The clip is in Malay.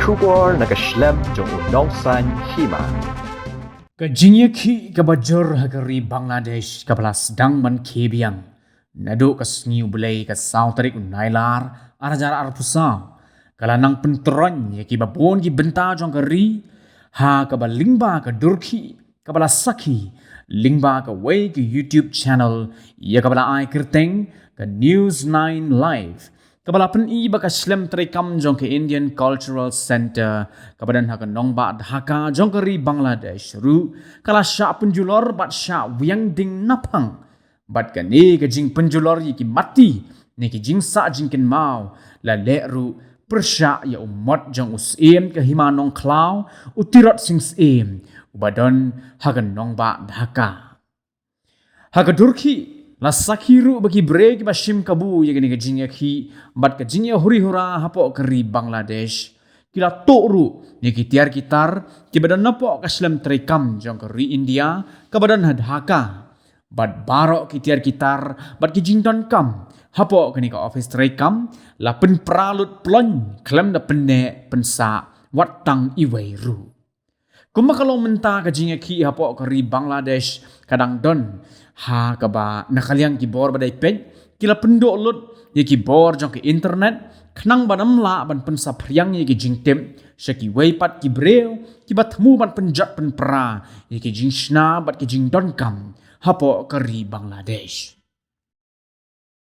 Shubor na ka Shlem jong unongsan Hima. Kajingya ki kabajor hagari Bangladesh kapalas dang man kebiang. Nado kas ngiu belay kas sautarik unailar arajar arpusaw. Kalanang penteron ya ki babon ki benta jong kari. Ha kabalingba ka durki kabala saki. Lingba ka way ki YouTube channel ya kabala ay kerteng ka News 9 Live. Kabala pen i baka Shlem terekam jong ke Indian Cultural Center kabadan haka nongba Dhaka jong kari Bangladesh ru kala Shah penjulor bat Shah Wiang ding napang bat kani ke jing penjulor yi ki mati ni ki jing sa jing ken mau la le ru persha ya umot jong usim ke Hima nong klau u Tirot sing sim ubadon haka nongba Dhaka haka durki la sakhiru bagi break ba shim kabu ya gani gajing ya khi bat gajing ya huri hura hapo kari Bangladesh kila toru ya ki tiar kitar ki badan napo ka Shlem terekam jong kari India ka badan Dhaka bat barok ki tiar kitar bat ki jington kam hapo kani ka office terekam la pen pralut plon klem da penne pensa wat tang iwei ru kuma kalau menta gajing ya khi hapo kari Bangladesh kadang don ha kaba nakaliang kibor badai pej kila pendok lut ye kibor jong ke internet khnang banam la ban pensa priang ye ki jingtem shaki weipat ki breu ki batmu ban penjat pen pra ye ki jing shna bat ki jing don kam hapo kari Bangladesh